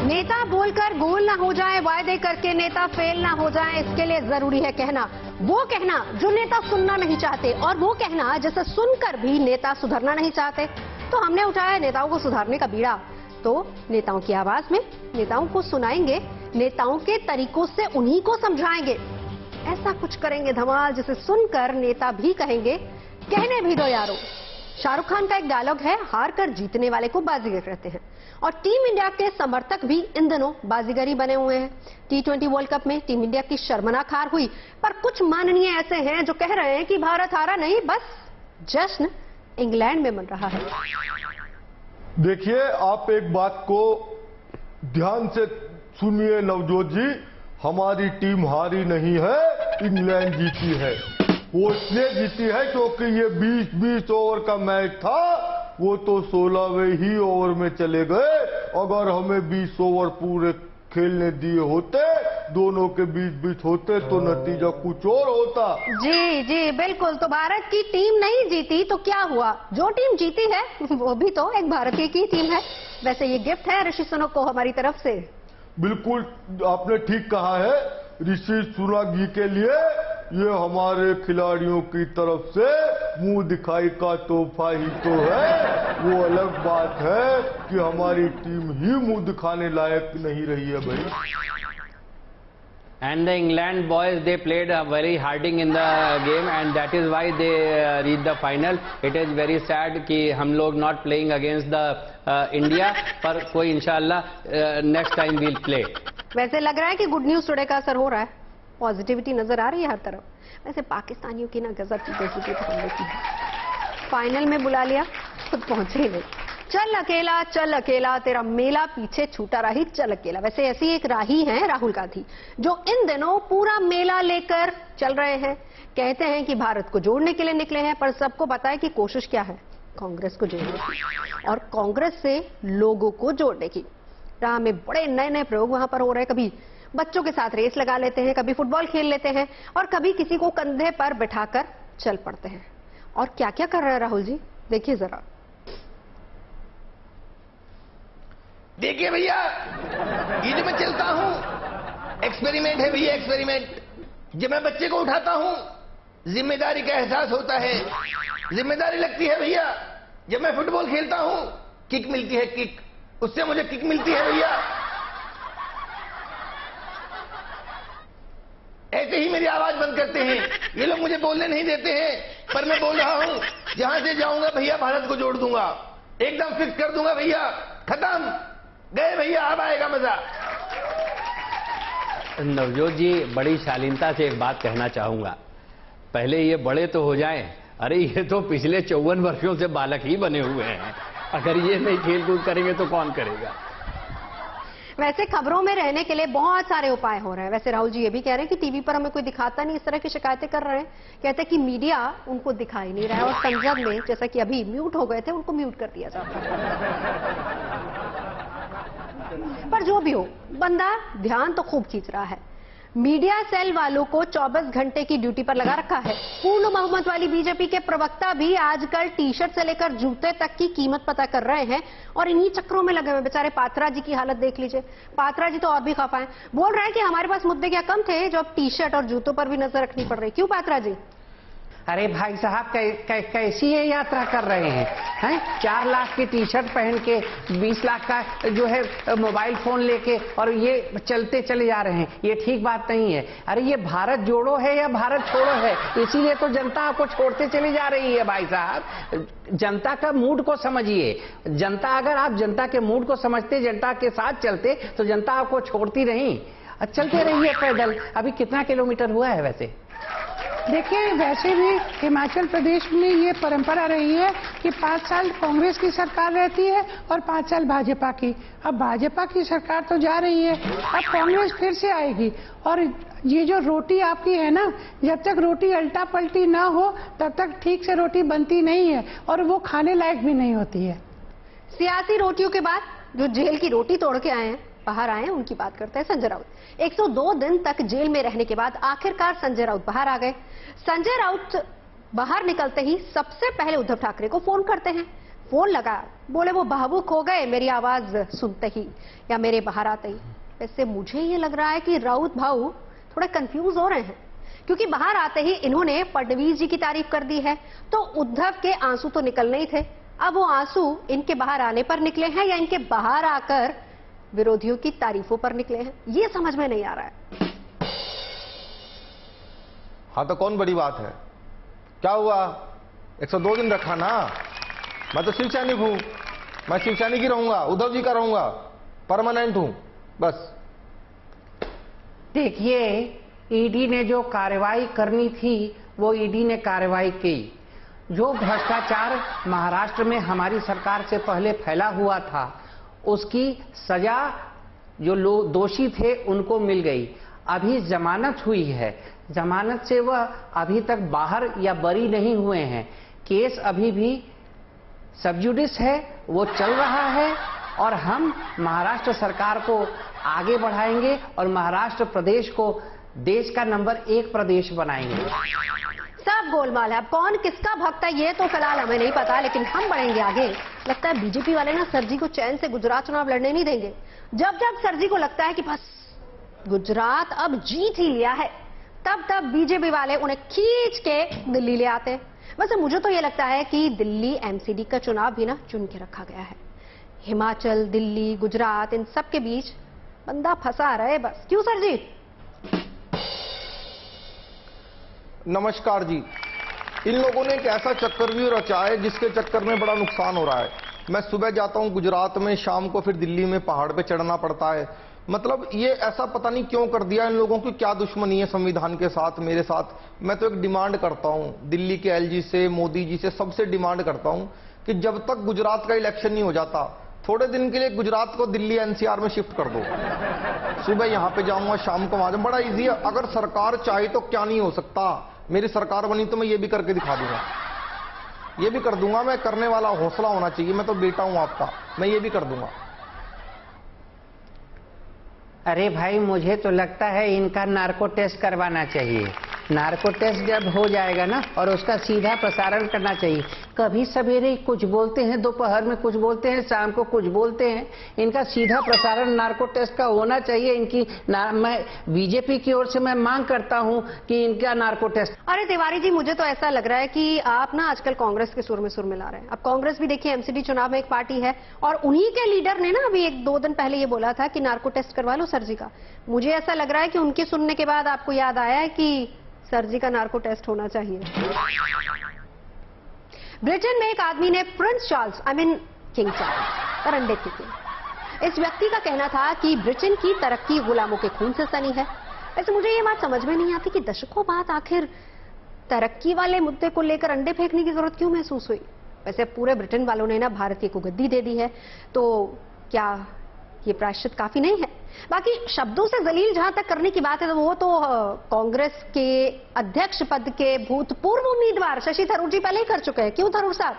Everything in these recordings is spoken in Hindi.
नेता बोलकर गोल ना हो जाए, वायदे करके नेता फेल ना हो जाए, इसके लिए जरूरी है कहना, वो कहना जो नेता सुनना नहीं चाहते, और वो कहना जिसे सुनकर भी नेता सुधरना नहीं चाहते। तो हमने उठाया नेताओं को सुधारने का बीड़ा, तो नेताओं की आवाज में नेताओं को सुनाएंगे, नेताओं के तरीकों से उन्हीं को समझाएंगे। ऐसा कुछ करेंगे धमाल जिसे सुनकर नेता भी कहेंगे कहने भी दो यारो। शाहरुख खान का एक डायलॉग है, हार कर जीतने वाले को बाजीगर कहते हैं, और टीम इंडिया के समर्थक भी इन दिनों बाजीगरी बने हुए हैं। T20 वर्ल्ड कप में टीम इंडिया की शर्मनाक हार हुई, पर कुछ माननीय ऐसे हैं जो कह रहे हैं कि भारत हारा नहीं, बस जश्न इंग्लैंड में मन रहा है। देखिए, आप एक बात को ध्यान से सुनिए नवजोत जी, हमारी टीम हारी नहीं है, इंग्लैंड जीती है। वो इसलिए जीती है क्योंकि ये 20-20 ओवर का मैच था, वो तो 16वें ही ओवर में चले गए। अगर हमें 20 ओवर पूरे खेलने दिए होते, दोनों के 20-20 होते, तो नतीजा कुछ और होता। जी जी बिल्कुल। तो भारत की टीम नहीं जीती तो क्या हुआ, जो टीम जीती है वो भी तो एक भारतीय की टीम है। वैसे ये गिफ्ट है ऋषि सुनक को हमारी तरफ से। बिल्कुल आपने ठीक कहा है, ऋषि सुनक जी के लिए ये हमारे खिलाड़ियों की तरफ से मुंह दिखाई का तोहफा ही तो है। वो अलग बात है कि हमारी टीम ही मुंह दिखाने लायक नहीं रही है भाई। And the England boys, they played very harding in the game, and that is why they reached the final. It is very sad कि हम लोग not playing against the India, पर कोई इंशाल्लाह next time we'll play. वैसे लग रहा है कि गुड न्यूज टुडे का असर हो रहा है, पॉजिटिविटी नजर आ रही है हर तरफ। वैसे पाकिस्तानियों की ना गजब की बेइज्जती करने की है, फाइनल में बुला लिया, खुद पहुंचे ही नहीं। चल अकेला तेरा मेला पीछे छूटा राही, चल अकेला। वैसे ऐसी एक राही हैं राहुल गांधी, जो इन दिनों पूरा मेला लेकर चल रहे हैं। कहते हैं कि भारत को जोड़ने के लिए निकले हैं, पर सबको पता है कि कोशिश क्या है, कांग्रेस को जोड़ने की और कांग्रेस से लोगों को जोड़ने की। राह में बड़े नए नए प्रयोग वहां पर हो रहे हैं। कभी बच्चों के साथ रेस लगा लेते हैं, कभी फुटबॉल खेल लेते हैं, और कभी किसी को कंधे पर बिठाकर चल पड़ते हैं। और क्या क्या कर रहे हैं राहुल जी, देखिए जरा। देखिए भैया, ये जो मैं चलता हूं, एक्सपेरिमेंट है भैया, एक्सपेरिमेंट। जब मैं बच्चे को उठाता हूं, जिम्मेदारी का एहसास होता है, जिम्मेदारी लगती है भैया। जब मैं फुटबॉल खेलता हूं, किक मिलती है, किक, उससे मुझे किक मिलती है भैया। ऐसे ही मेरी आवाज बंद करते हैं ये लोग, मुझे बोलने नहीं देते हैं, पर मैं बोल रहा हूं, जहां से जाऊंगा भैया भारत को जोड़ दूंगा, एकदम फिक्स कर दूंगा भैया। खत्म, गए भैया, अब आएगा मजा। नवजोत जी, बड़ी शालीनता से एक बात कहना चाहूंगा, पहले ये बड़े तो हो जाएं। अरे ये तो पिछले 54 वर्षों से बालक ही बने हुए हैं, अगर ये नहीं खेल कूद करेंगे तो कौन करेगा। वैसे खबरों में रहने के लिए बहुत सारे उपाय हो रहे हैं। वैसे राहुल जी ये भी कह रहे हैं कि टीवी पर हमें कोई दिखाता नहीं, इस तरह की शिकायतें कर रहे हैं। कहते हैं कि मीडिया उनको दिखाई नहीं रहा है, और संसद में जैसा कि अभी म्यूट हो गए थे, उनको म्यूट कर दिया जाता है। पर जो भी हो, बंदा ध्यान तो खूब खींच रहा है। मीडिया सेल वालों को 24 घंटे की ड्यूटी पर लगा रखा है। पूर्ण बहुमत वाली बीजेपी के प्रवक्ता भी आजकल टी शर्ट से लेकर जूते तक की कीमत पता कर रहे हैं, और इन्हीं चक्रों में लगे हुए बेचारे पात्रा जी की हालत देख लीजिए। पात्रा जी तो और भी खफा हैं, बोल रहे हैं कि हमारे पास मुद्दे क्या कम थे जो अब टी शर्ट और जूतों पर भी नजर रखनी पड़ रही। क्यों पात्रा जी? अरे भाई साहब, कैसी ये यात्रा कर रहे हैं? 4 लाख की टी शर्ट पहन के, 20 लाख का जो है मोबाइल फोन लेके, और ये चलते चले जा रहे हैं, ये ठीक बात नहीं है। अरे ये भारत जोड़ो है या भारत छोड़ो है, इसीलिए तो जनता आपको छोड़ते चली जा रही है भाई साहब। जनता का मूड को समझिए। जनता, अगर आप जनता के मूड को समझते, जनता के साथ चलते, तो जनता आपको छोड़ती नहीं। चलते रहिए पैदल। अभी कितना किलोमीटर हुआ है वैसे? देखिए, वैसे भी हिमाचल प्रदेश में ये परंपरा रही है कि 5 साल कांग्रेस की सरकार रहती है और 5 साल भाजपा की। अब भाजपा की सरकार तो जा रही है, अब कांग्रेस फिर से आएगी। और ये जो रोटी आपकी है ना, जब तक रोटी अल्टा पलटी ना हो तब तक ठीक से रोटी बनती नहीं है, और वो खाने लायक भी नहीं होती है। सियासी रोटियों के बाद जो जेल की रोटी तोड़ के आए हैं, बाहर आए हैं, उनकी बात करते हैं। संजय राउत 102 दिन तक जेल में रहने के बाद आखिरकार संजय राउत बाहर आ गए। संजय राउत बाहर निकलते ही सबसे पहले उद्धव ठाकरे को फोन करते हैं। फोन लगा, बोले वो भावुक हो गए मेरी आवाज सुनते ही या मेरे बाहर आते ही। वैसे मुझे ये लग रहा है कि राउत भाऊ थोड़ा कंफ्यूज हो रहे हैं, क्योंकि बाहर आते ही इन्होंने फडणवीस जी की तारीफ कर दी है, तो उद्धव के आंसू तो निकलने ही थे। अब वो आंसू इनके बाहर आने पर निकले हैं या इनके बाहर आकर विरोधियों की तारीफों पर निकले हैं, ये समझ में नहीं आ रहा है। हाँ तो कौन बड़ी बात है, क्या हुआ, 102 दिन रखा ना। मैं तो शिव सैनिक हूं, मैं शिव सैनिक ही रहूंगा, उद्धव जी का रहूंगा, परमानेंट हूं बस। देखिए, ईडी ने जो कार्रवाई करनी थी वो ईडी ने कार्रवाई की। जो भ्रष्टाचार महाराष्ट्र में हमारी सरकार से पहले फैला हुआ था उसकी सजा जो लोग दोषी थे उनको मिल गई। अभी जमानत हुई है, जमानत से वह अभी तक बाहर या बरी नहीं हुए हैं। केस अभी भी सब जुडिस है, वो चल रहा है और हम महाराष्ट्र सरकार को आगे बढ़ाएंगे और महाराष्ट्र प्रदेश को देश का नंबर 1 प्रदेश बनाएंगे। सब गोलमाल है, अब कौन किसका भक्त है ये तो फिलहाल हमें नहीं पता, लेकिन हम बढ़ेंगे आगे। लगता है बीजेपी वाले ना सर जी को चैन से गुजरात चुनाव लड़ने नहीं देंगे। जब जब सर जी को लगता है कि बस गुजरात अब जीत ही लिया है, तब तब बीजेपी वाले उन्हें खींच के दिल्ली ले आते हैं। वैसे मुझे तो ये लगता है कि दिल्ली एमसीडी का चुनाव भी ना चुन के रखा गया है। हिमाचल, दिल्ली, गुजरात, इन सब के बीच बंदा फंसा रहे बस। क्यों सर जी? नमस्कार जी। इन लोगों ने एक ऐसा चक्रव्यूह रचा है जिसके चक्कर में बड़ा नुकसान हो रहा है। मैं सुबह जाता हूं गुजरात में, शाम को फिर दिल्ली में पहाड़ पे चढ़ना पड़ता है। मतलब ये ऐसा पता नहीं क्यों कर दिया इन लोगों की, क्या दुश्मनी है संविधान के साथ, मेरे साथ। मैं तो एक डिमांड करता हूं दिल्ली के एलजी से, मोदी जी से, सबसे डिमांड करता हूं कि जब तक गुजरात का इलेक्शन नहीं हो जाता, थोड़े दिन के लिए गुजरात को दिल्ली एनसीआर में शिफ्ट कर दो। सुबह यहां पे जाऊंगा, शाम को वहां, बड़ा इजी है। अगर सरकार चाहे तो क्या नहीं हो सकता। मेरी सरकार बनी तो मैं ये भी करके दिखा दूंगा, ये भी कर दूंगा। मैं करने वाला हौसला होना चाहिए, मैं तो बेटा हूं आपका, मैं ये भी कर दूंगा। अरे भाई, मुझे तो लगता है इनका नार्को टेस्ट करवाना चाहिए। नार्को टेस्ट जब हो जाएगा ना, और उसका सीधा प्रसारण करना चाहिए। कभी सवेरे कुछ बोलते हैं, दोपहर में कुछ बोलते हैं, शाम को कुछ बोलते हैं। इनका सीधा प्रसारण नार्को टेस्ट का होना चाहिए। इनकी मैं बीजेपी की ओर से मैं मांग करता हूं कि इनका नार्को टेस्ट। अरे तिवारी जी, मुझे तो ऐसा लग रहा है कि आप ना आजकल कांग्रेस के सुर में सुर मिला रहे हैं। अब कांग्रेस भी देखिए एमसीडी चुनाव में एक पार्टी है, और उन्हीं के लीडर ने ना अभी 1-2 दिन पहले ये बोला था कि नार्को टेस्ट करवा लो सर जी का। मुझे ऐसा लग रहा है कि उनके सुनने के बाद आपको याद आया है कि सर जी का नार्को टेस्ट होना चाहिए। ब्रिटेन में एक आदमी ने प्रिंस चार्ल्स, किंग चार्ल्स पर अंडे फेंके। इस व्यक्ति का कहना था कि ब्रिटेन की तरक्की गुलामों के खून से सनी है। वैसे मुझे ये बात समझ में नहीं आती कि दशकों बाद आखिर तरक्की वाले मुद्दे को लेकर अंडे फेंकने की जरूरत क्यों महसूस हुई। वैसे पूरे ब्रिटेन वालों ने ना भारतीय को गद्दी दे दी है, तो क्या ये प्रायश्चित काफी नहीं है? बाकी शब्दों से जलील जहां तक करने की बात है, तो वो तो कांग्रेस के अध्यक्ष पद के भूतपूर्व उम्मीदवार शशि थरूर जी पहले ही कर चुके हैं। क्यों थरूर साहब?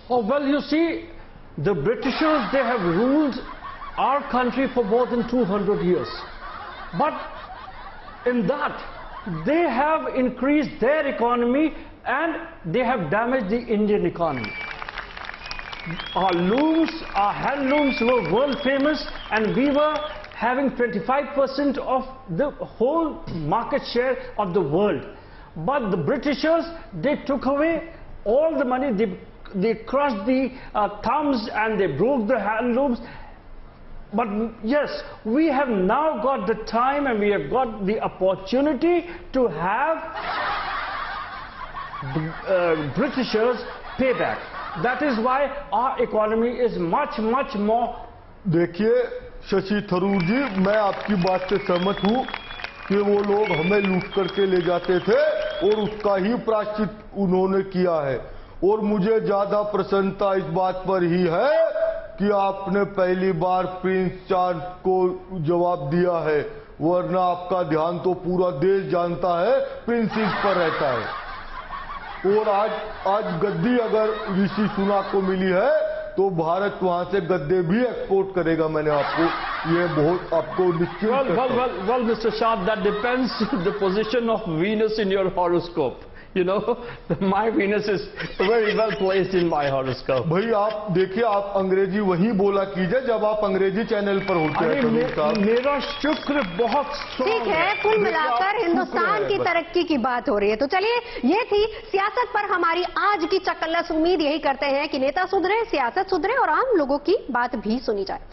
Oh, well, you see, the Britishers, they have ruled our country for more than 200 years. But in that, they have increased their economy and they have damaged the Indian economy. Our looms, our handlooms were world famous, and we were having 25% of the whole market share of the world. But the Britishers, they took away all the money, they crushed the thumbs and they broke the handlooms. But yes, we have now got the time and we have got the opportunity to have Britishers pay back. That is why our economy is much more. देखिए शशि थरूर जी, मैं आपकी बात से सहमत हूं कि वो लोग हमें लूट करके ले जाते थे और उसका ही प्रायश्चित उन्होंने किया है। और मुझे ज्यादा प्रसन्नता इस बात पर ही है कि आपने पहली बार प्रिंस चार्ल्स को जवाब दिया है, वरना आपका ध्यान तो पूरा देश जानता है प्रिंसेस पर रहता है। और आज गद्दी अगर ऋषि सुनक को मिली है तो भारत वहां से गद्दे भी एक्सपोर्ट करेगा। मैंने आपको ये बहुत आपको निश्चित well, Mr. Shah, that depends the position of Venus in your horoscope. You know, my Venus is very well placed in my horoscope. भाई आप देखिए, आप अंग्रेजी वही बोला कीजिए जब आप अंग्रेजी चैनल पर होते हैं। कबीर साहब, मेरा शुक्र बहुत ठीक है, कुल मिलाकर हिंदुस्तान की तरक्की की बात हो रही है। तो चलिए, ये थी सियासत पर हमारी आज की चकल्लस। उम्मीद यही करते हैं कि नेता सुधरे, सियासत सुधरे और आम लोगों की बात भी सुनी जाए।